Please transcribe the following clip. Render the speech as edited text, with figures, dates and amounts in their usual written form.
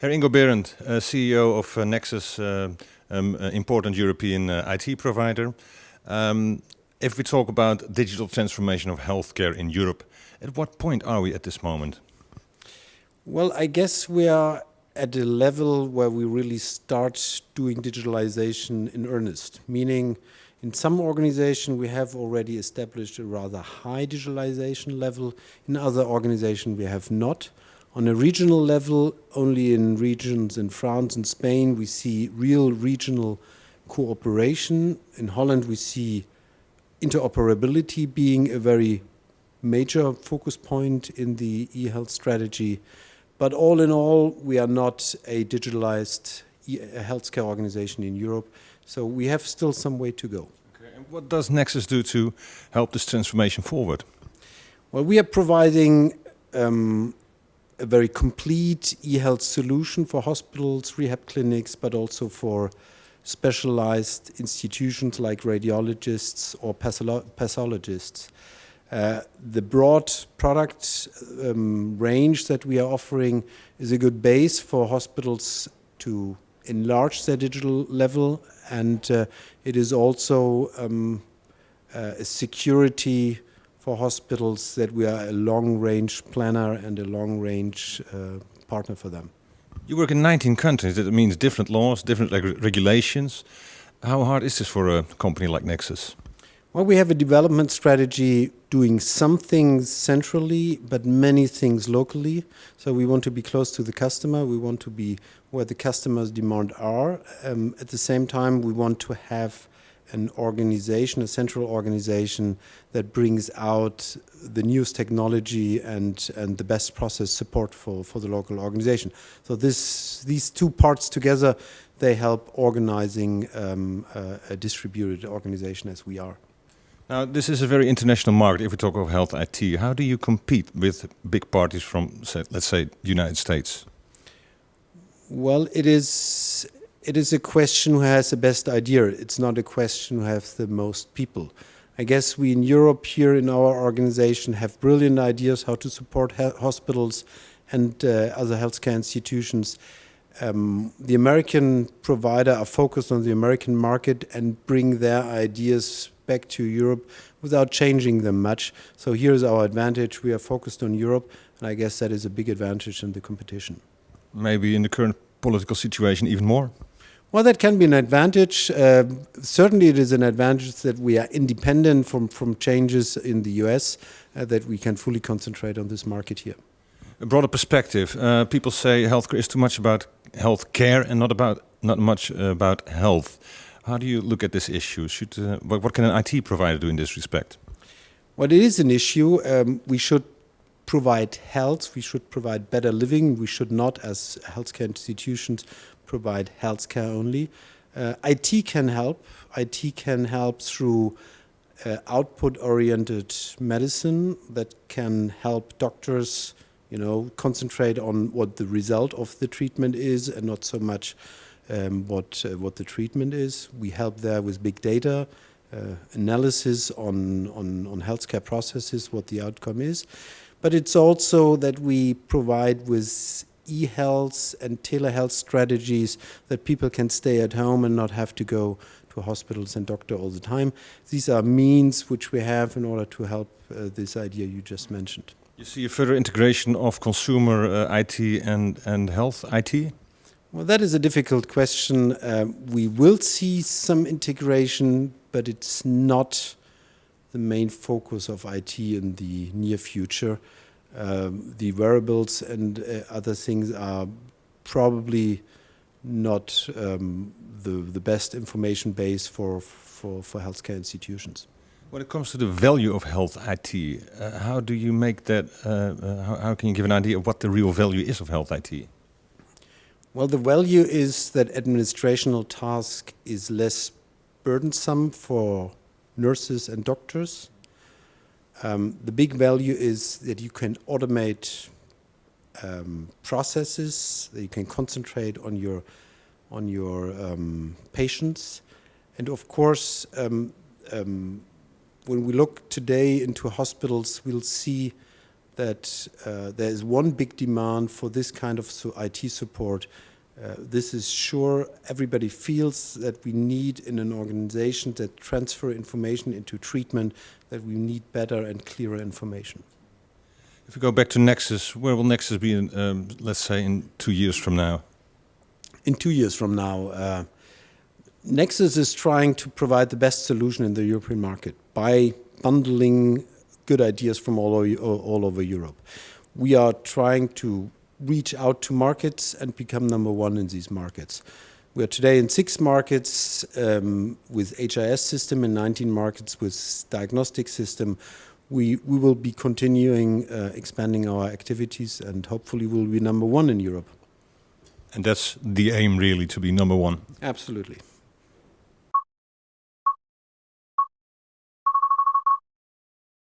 Herr Ingo Behrendt, CEO of Nexus, important European IT provider. If we talk about digital transformation of healthcare in Europe, at what point are we at this moment? Well, I guess we are at a level where we really start doing digitalization in earnest, meaning in some organizations we have already established a rather high digitalization level. In other organizations we have not. On a regional level, only in regions in France and Spain we see real regional cooperation. In Holland we see interoperability being a very major focus point in the e-health strategy. But all in all, we are not a digitalized healthcare organization in Europe, so we have still some way to go. Okay. And what does Nexus do to help this transformation forward? Well, we are providing a very complete e-health solution for hospitals, rehab clinics, but also for specialized institutions like radiologists or pathologists. The broad product range that we are offering is a good base for hospitals to enlarge their digital level, and it is also a security for hospitals that we are a long-range planner and a long-range partner for them. You work in 19 countries. That means different laws, different regulations. How hard is this for a company like Nexus? Well, we have a development strategy doing some things centrally, but many things locally. So we want to be close to the customer. We want to be where the customer's demand are. At the same time, we want to have an organization, a central organization that brings out the newest technology and the best process support for the local organization. So these two parts together, they help organizing a distributed organization as we are. Now, this is a very international market. If we talk of health IT, how do you compete with big parties from, say, let's say, the United States? Well, it is a question who has the best idea. It's not a question who has the most people. I guess we in Europe here in our organization have brilliant ideas how to support hospitals and other healthcare institutions. The American provider are focused on the American market and bring their ideas back to Europe without changing them much. So here's our advantage. We are focused on Europe, and I guess that is a big advantage in the competition. Maybe in the current political situation even more? Well, that can be an advantage. Certainly it is an advantage that we are independent from changes in the US, that we can fully concentrate on this market here. A broader perspective. People say healthcare is too much about healthcare and not much about health. How do you look at this issue? What can an IT provider do in this respect? Well, it is an issue. We should provide health. We should provide better living. We should not, as healthcare institutions, provide healthcare only. IT can help. IT can help through output-oriented medicine that can help doctors, concentrate on what the result of the treatment is and not so much what the treatment is. We help there with big data, analysis on healthcare processes, what the outcome is. But it's also that we provide with e-health and telehealth strategies that people can stay at home and not have to go to hospitals and doctor all the time. These are means which we have in order to help this idea you just mentioned. You see a further integration of consumer IT and health IT? Well, that is a difficult question. We will see some integration, but it's not the main focus of IT in the near future. The wearables and other things are probably not the best information base for healthcare institutions. When it comes to the value of health IT, how do you make that? How can you give an idea of what the real value is of health IT? Well, the value is that administrational task is less burdensome for nurses and doctors. The big value is that you can automate processes, that you can concentrate on your patients. And of course, when we look today into hospitals, we'll see that there is one big demand for this kind of IT support. This is sure everybody feels that we need in an organization that transfer information into treatment, that we need better and clearer information. If we go back to Nexus, where will Nexus be in, let's say, in 2 years from now? In 2 years from now, Nexus is trying to provide the best solution in the European market by bundling good ideas from all over Europe. We are trying to reach out to markets and become number one in these markets. We are today in 6 markets with HIS system, in 19 markets with diagnostic system. We will be continuing expanding our activities, and hopefully we'll be number one in Europe. And that's the aim, really, to be number one. Absolutely.